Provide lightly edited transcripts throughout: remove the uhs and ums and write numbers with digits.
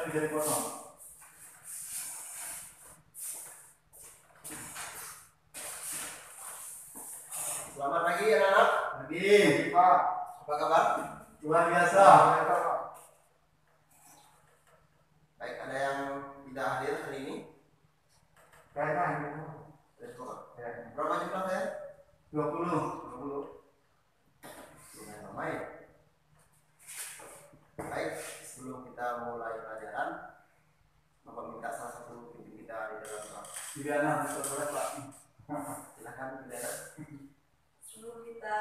bisa dipotong. Selamat pagi anak-anak. Pagi, Pak. Apa kabar? Luar biasa. Baik, ada yang tidak hadir hari ini? Kayaknya Ya. Berapa jumlah saya? 20. Lumayan ramai. Baik, sebelum kita mulai pelajaran, Bapak minta salah satu pimpin kita di dalam doa. Pidana boleh, Pak. Silakan pidana. Sebelum kita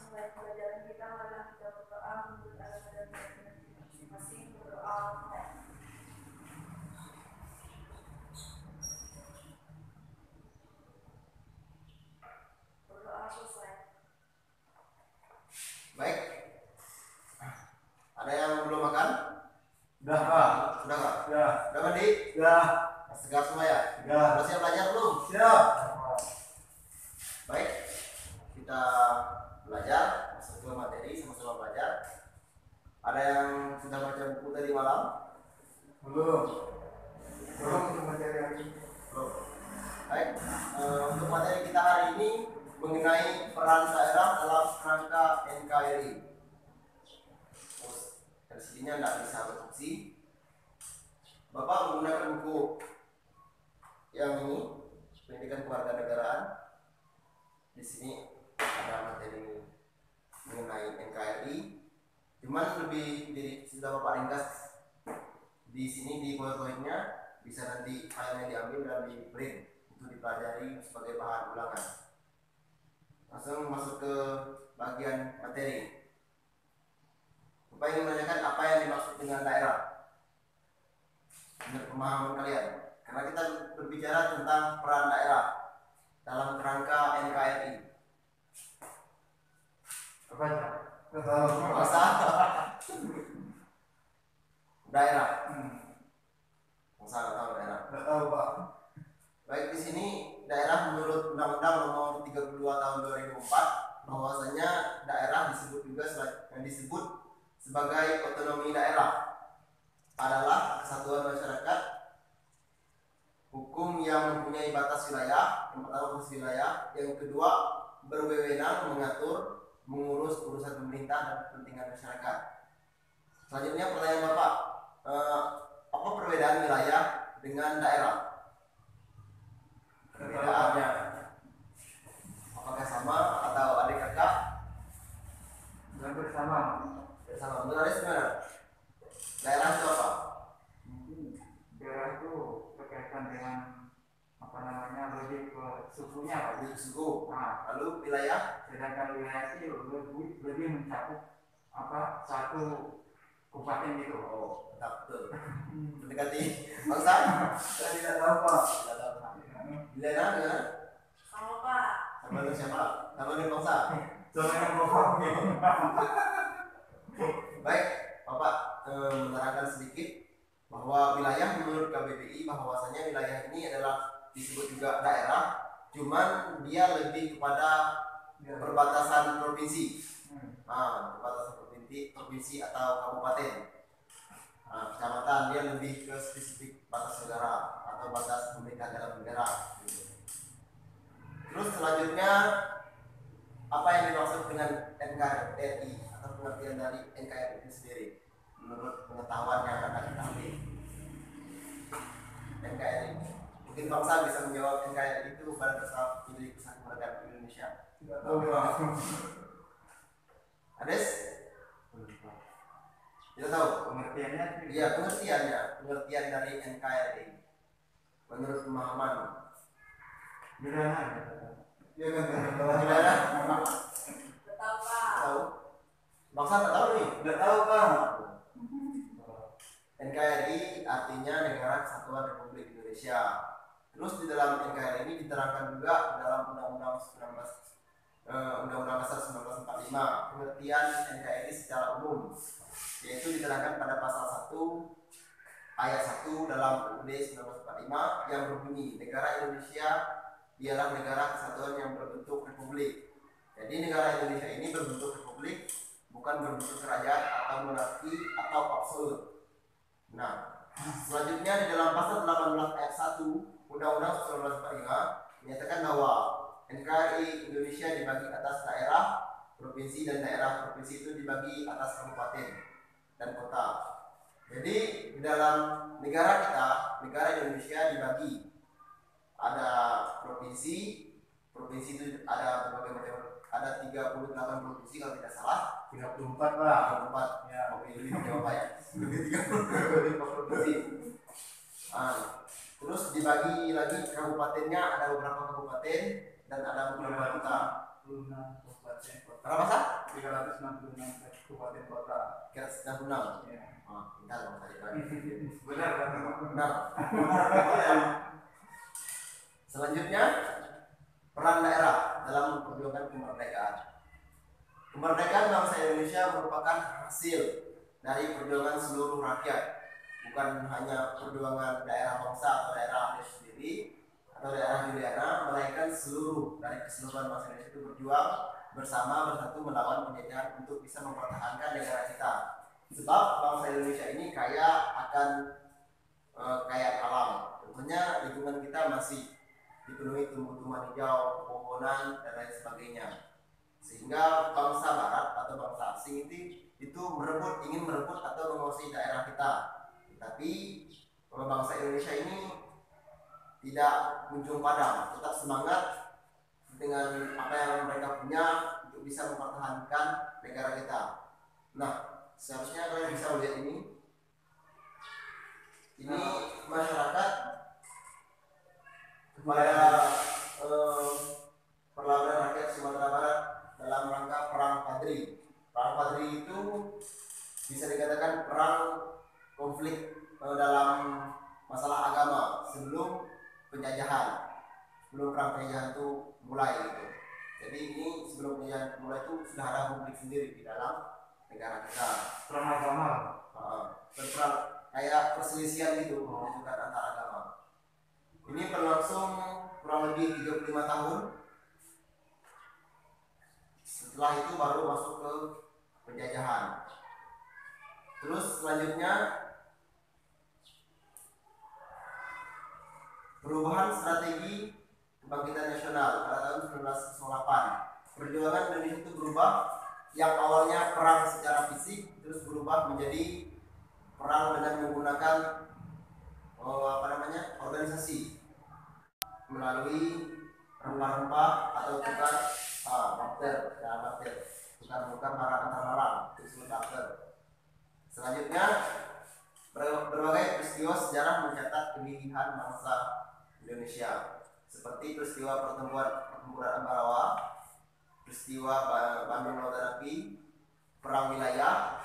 mulai pelajaran kita, marilah kita berdoa menurut agama dan keyakinan kita masing-masing. Berdoa. Berdoa selesai. Baik. Ada yang belum makan? Sudah, Pak. Sudah Pak? Sudah. Sudah mandi? Sudah. Segar semua ya? Sudah. Sudah siap belajar belum? Siap. Baik, kita belajar, masuk ke materi, sama-sama belajar. Ada yang sudah baca buku tadi malam? Belum untuk materi hari ini. Belum. Baik, untuk materi kita hari ini mengenai peran daerah dalam kerangka NKRI. Dari sininya nggak bisa berfungsi. Bapak menggunakan buku yang ini, Pendidikan Kewarganegaraan. Di sini ada materi mengenai NKRI. Cuman lebih sudah Bapak ringkas di sini di poin-poinnya, bisa nanti filenya diambil dan di print untuk dipelajari sebagai bahan ulangan. Langsung masuk ke bagian materi. Bapak ingin menanyakan apa yang dimaksud dengan daerah menurut pemahaman kalian, karena kita berbicara tentang peran daerah dalam kerangka NKRI. Apa ya? Nggak tahu. Masa daerah. Masa nggak tahu daerah. Nggak tahu, Pak. Baik, di sini daerah menurut Undang-Undang Nomor 32 Tahun 2004 bahwasanya daerah disebut sebagai otonomi daerah adalah kesatuan masyarakat hukum yang mempunyai batas wilayah. Yang pertama batas wilayah, yang kedua berwenang mengatur, mengurus urusan pemerintah dan kepentingan masyarakat. Selanjutnya pertanyaan Bapak, apa perbedaan wilayah dengan daerah? Perbedaannya apakah sama atau adik kakak? Hampir sama. Sama. Menurut Aris gimana? Daerah itu apa? Mungkin daerah itu berkaitan dengan apa namanya, lebih ke sukunya, Pak. Di suku. Nah, Lalu wilayah? sedangkan wilayah itu lebih mencakup apa, satu kabupaten gitu. Oh, betul. Mendekati bangsa? Saya tidak tahu, Pak. Tidak tahu. Wilayah gimana? Sama Pak. Sama dengan siapa? Sama dengan bangsa? Soalnya Bapak. Baik, Bapak menerangkan sedikit bahwa wilayah menurut KBBI bahwasanya wilayah ini adalah disebut juga daerah, cuman dia lebih kepada perbatasan provinsi. Perbatasan provinsi atau kabupaten. Kecamatan dia lebih ke spesifik batas negara atau batas pemerintah dalam negara. Terus selanjutnya apa yang dimaksud dengan NKRI atau pengertian dari NKRI itu sendiri menurut pengetahuan yang akan kita ambil? NKRI, mungkin bangsa bisa menjawab NKRI itu pada dasar Indri Kesatuan Kewarganegaraan Indonesia. Tidak tahu, Pak. Ades? Tidak tahu. Pengertiannya? Iya, pengertian dari NKRI menurut pemahaman. Pidana. Iya kan? Pidana? Udah tahu Pak. Tahu? Bangsa nggak tahu nih. Tidak tahu, Pak. NKRI artinya Negara Kesatuan Republik Indonesia. Terus di dalam NKRI ini diterangkan juga dalam Undang-Undang Dasar 1945 pengertian NKRI secara umum, yaitu diterangkan pada pasal 1 ayat 1 dalam UUD 1945 yang berbunyi negara Indonesia ialah negara kesatuan yang berbentuk republik. Jadi negara Indonesia ini berbentuk republik, bukan berbentuk kerajaan atau monarki atau absolut. Nah, Selanjutnya di dalam pasal 18 ayat 1 Undang-Undang 1945 menyatakan bahwa NKRI Indonesia dibagi atas daerah, provinsi, dan daerah provinsi itu dibagi atas kabupaten dan kota. Jadi di dalam negara kita, negara Indonesia dibagi ada provinsi, provinsi itu ada berbagai macam, ada 38 provinsi kalau tidak salah. 34 Pak. 34 Ya. Oke, lebih jauh ya. Lebih 30 provinsi. Terus dibagi lagi kabupatennya, ada beberapa kabupaten dan ada beberapa kota. 36 kabupaten kota. Berapa sah? 366 kabupaten kota. Kira 96. Ya. Bentar Bang Sadiq. Benar Pak. Benar. Selanjutnya peran daerah dalam memperjuangkan kemerdekaan. Kemerdekaan bangsa Indonesia merupakan hasil dari perjuangan seluruh rakyat, bukan hanya perjuangan daerah bangsa atau daerah Aceh sendiri atau daerah Juliana, melainkan seluruh dari keseluruhan bangsa Indonesia itu berjuang bersama bersatu melawan penjajahan untuk bisa mempertahankan negara kita. Sebab bangsa Indonesia ini kaya akan kaya alam. Tentunya lingkungan kita masih dipenuhi tumbuh-tumbuhan hijau, pepohonan dan lain sebagainya. Sehingga bangsa barat atau bangsa asing itu ingin merebut atau menguasai daerah kita. Tetapi bangsa Indonesia ini tidak kunjung padam, tetap semangat dengan apa yang mereka punya untuk bisa mempertahankan negara kita. Nah, seharusnya kalian bisa melihat ini. Ini masyarakat kepada perlawanan rakyat Sumatera Barat dalam rangka perang Padri. Perang Padri itu bisa dikatakan perang konflik dalam masalah agama sebelum penjajahan. Sebelum perang penjajahan itu mulai gitu. Jadi ini sebelum penjajahan mulai itu sudah ada konflik sendiri di dalam negara kita. Perang agama. Perang kayak perselisihan gitu, menunjukkan antar agama. Ini berlangsung kurang lebih 35 tahun. Setelah itu baru masuk ke penjajahan. Terus selanjutnya perubahan strategi kebangkitan nasional pada tahun 1908. Perjuangan Indonesia itu berubah, yang awalnya perang secara fisik terus berubah menjadi perang dengan menggunakan organisasi melalui rempah-rempah atau tukar tukar barang antar barang, disebut barter. Selanjutnya berbagai peristiwa sejarah mencatat kegelisahan bangsa Indonesia, seperti peristiwa pertempuran Ambarawa, peristiwa Bandung Lautan Api, perang wilayah,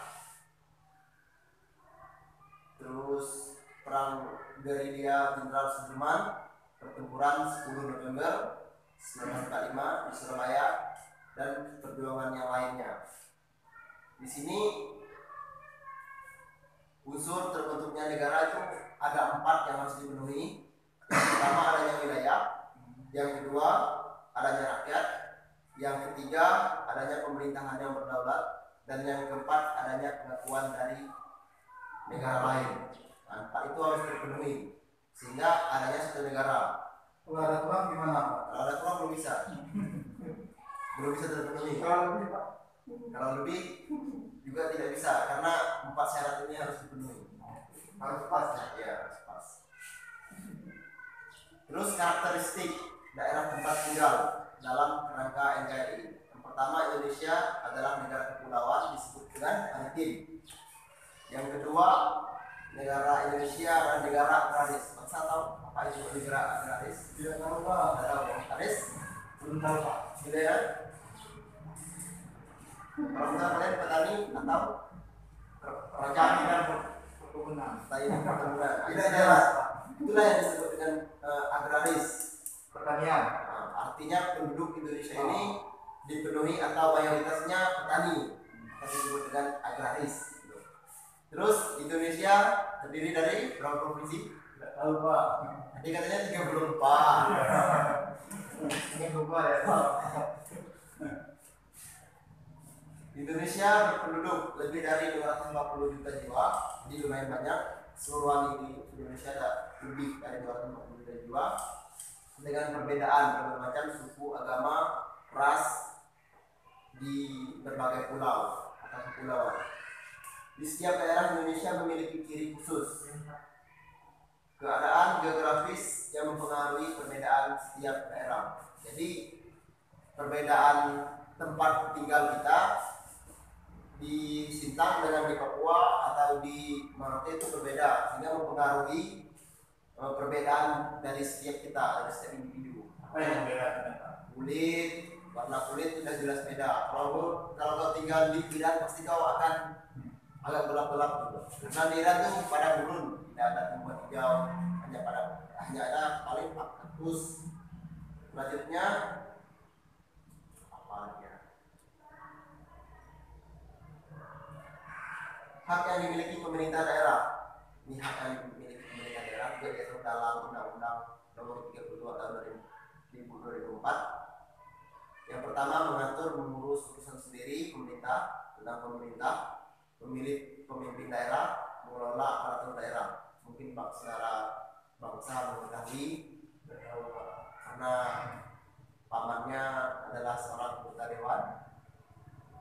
terus perang gerilya Jenderal Sudirman, pertempuran 10 November 1945 di Surabaya, dan perjuangan yang lainnya. Di sini unsur terbentuknya negara itu ada 4 yang harus dipenuhi. Yang pertama adanya wilayah, yang kedua adanya rakyat, yang ketiga adanya pemerintahan yang berdaulat, dan yang keempat adanya pengakuan dari negara lain. Nah, 4 itu harus terpenuhi sehingga adanya satu negara. Kalau ada kurang gimana Pak? Kalau ada kurang belum bisa terpenuhi. Kalau lebih juga tidak bisa, karena 4 syarat ini harus dipenuhi. Harus pas ya? Ya, harus pas. Terus karakteristik daerah tempat tinggal dalam kerangka NKRI. Yang pertama, Indonesia adalah negara kepulauan disebut dengan maritim. Yang kedua, negara Indonesia adalah negara agraris. Bangsa tahu apa itu negara agraris? Tidak tahu Pak. Tidak tahu agraris? Belum tahu Pak. Tidak ya? Kalau misalnya kalian petani atau Petani dan perkebunan. petani dan perkebunan, Tidak jelas Pak. itulah yang disebut dengan agraris. Pertanian. Nah, artinya penduduk Indonesia ini dipenuhi atau mayoritasnya petani, yang disebut dengan agraris. Terus Indonesia terdiri dari berapa provinsi? Tidak tahu Pak. Tadi katanya 34. Ini lupa ya Pak. Indonesia berpenduduk lebih dari 250 juta jiwa, jadi lumayan banyak. keseluruhan di Indonesia ada lebih dari 240 jiwa dengan perbedaan berbagai macam suku, agama, ras di berbagai pulau atau kepulauan. Di setiap daerah Indonesia memiliki ciri khusus, keadaan geografis yang mempengaruhi perbedaan setiap daerah. Jadi perbedaan tempat tinggal kita di Sintang dengan di Papua atau di Maroke itu berbeda, sehingga mempengaruhi perbedaan dari setiap kita, dari setiap individu. Apa yang membedakan? Kulit, warna kulit sudah jelas beda. Kalau kau tinggal di Iran pasti kau akan agak gelap-gelap gitu. Karena di Iran tuh pada gurun, tidak ada tumbuhan hijau, hanya ada paling kaktus. Selanjutnya apa lagi ya? Hak yang dimiliki pemerintah daerah. Ini hak yang dimiliki pemerintah daerah juga diatur dalam Undang-Undang Nomor 32 Tahun 2004. Yang pertama mengatur mengurus urusan sendiri pemerintah, tentang pemerintah, memilih pemimpin daerah, mengelola aparatur daerah. Mungkin secara bangsa mengetahui karena pamannya adalah seorang anggota dewan.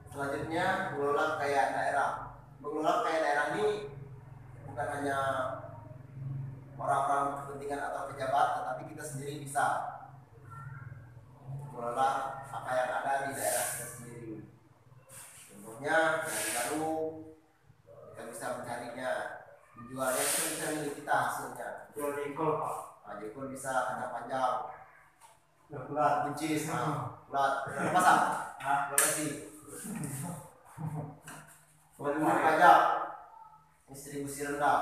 Selanjutnya mengelola kekayaan daerah. Mengelola kekayaan daerah ini bukan hanya orang-orang kepentingan atau pejabat, tetapi kita sendiri bisa mengelola apa yang ada di daerah kita sendiri. Contohnya dari baru kita bisa mencarinya, menjualnya itu bisa milik kita hasilnya. Jual jengkol Pak. Nah, jengkol bisa kacang panjang, Bulat. buncis, bulat, pasang, lokasi. Menurut pajak, distribusi rendah,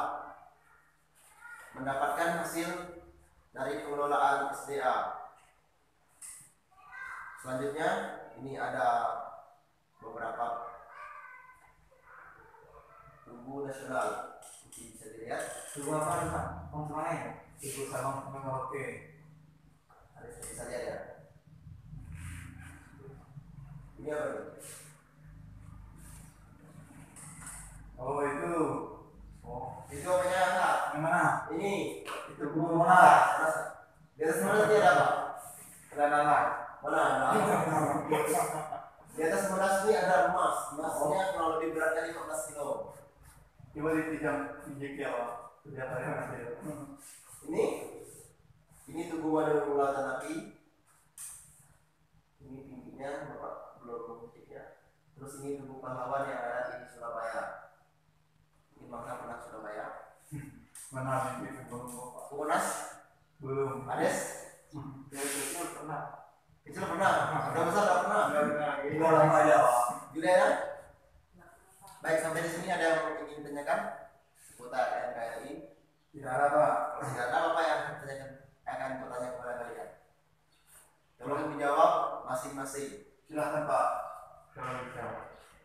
mendapatkan hasil dari pengelolaan SDA. Selanjutnya ini ada beberapa tugu nasional, bisa dilihat. Tugu apa nih Pak? Pemain. Tugu Sabang Merauke. Harus bisa lihat ya. Ini apa nih? Oh itu. Oh Itu apanya Kak? yang mana? Ini Itu Tugu Monas. Monas. Di atas Monas ini ada apa? Kelanangan. Mana? Di atas Monas ini ada emas. Emasnya kurang lebih beratnya 15 kilo. Coba ditijam injek ya Pak. Lihat aja nanti. Ini Tugu Madu Mulatan Api. Ini tingginya Bapak belum mengutipnya. Terus ini Tugu Pahlawan yang ada di Surabaya. Ini bangsa pernah Surabaya. Mana itu belum Pak? Monas, Belum. Ades, Ya itu pernah. kecil pernah. Udah besar nggak pernah. Itu lama ya Pak. Juliana, baik sampai di sini ada yang ingin tanyakan seputar NKRI? Tidak ada Pak. Kalau tidak ada apa yang akan bertanya kepada kalian? Tolong dijawab masing-masing. Silahkan Pak. Kalau bisa.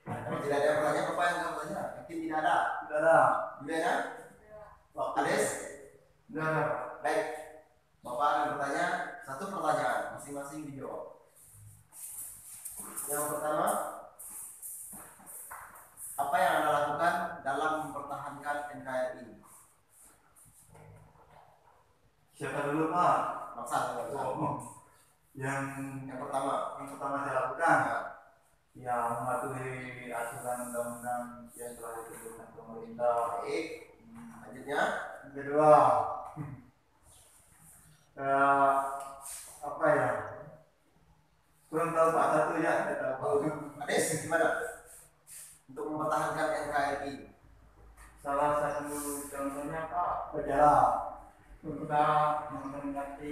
Kalau tidak ada yang bertanya, apa yang kamu tanya? Yakin tidak ada? Tidak ada. Juliana, Ades, Tidak ada. baik. Bapak akan bertanya satu pertanyaan, masing-masing dijawab. Yang pertama, apa yang Anda lakukan dalam mempertahankan NKRI? Siapa dulu Pak? Maksa, Yang yang pertama, pertama saya lakukan nah, ya mematuhi aturan undang-undang yang telah ditentukan pemerintah. baik. Selanjutnya, Yang kedua, apa ya? Kurang tahu Pak satu ya, saya tahu. Ades, gimana? Untuk mempertahankan NKRI. Salah satu contohnya Pak, berjalan. Kita memperingati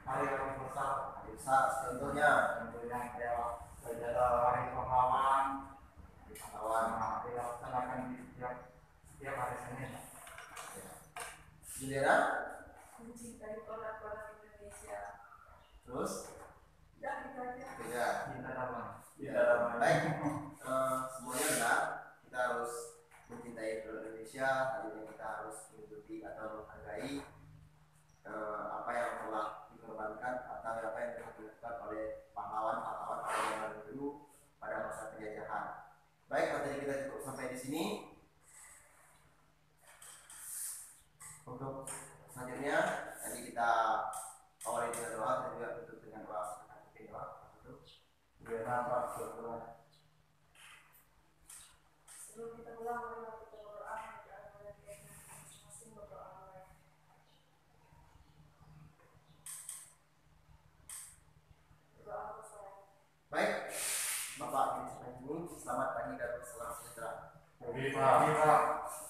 hari orang besar. Besar, contohnya, Contohnya kayak berjalan hari pahlawan. kawan. Nah, dilaksanakan di setiap hari Senin. Juliana, mencintai produk-produk Indonesia. terus, Dan itu aja. ya. Tidak ada Tidak ada Baik, semuanya benar. Kita harus mencintai produk Indonesia. Tadinya kita harus mengikuti atau menghargai apa yang telah dikorbankan atau apa yang telah dilakukan oleh pahlawan-pahlawan pada zaman dulu pada masa penjajahan. Baik, materi kita cukup sampai di sini. Pak, betul. Sebelum kita pulang, mari kita berdoa, kita akan masing-masing berdoa. Berdoa bersama. Baik, Bapak ini selamat pagi dan salam sejahtera. Pak.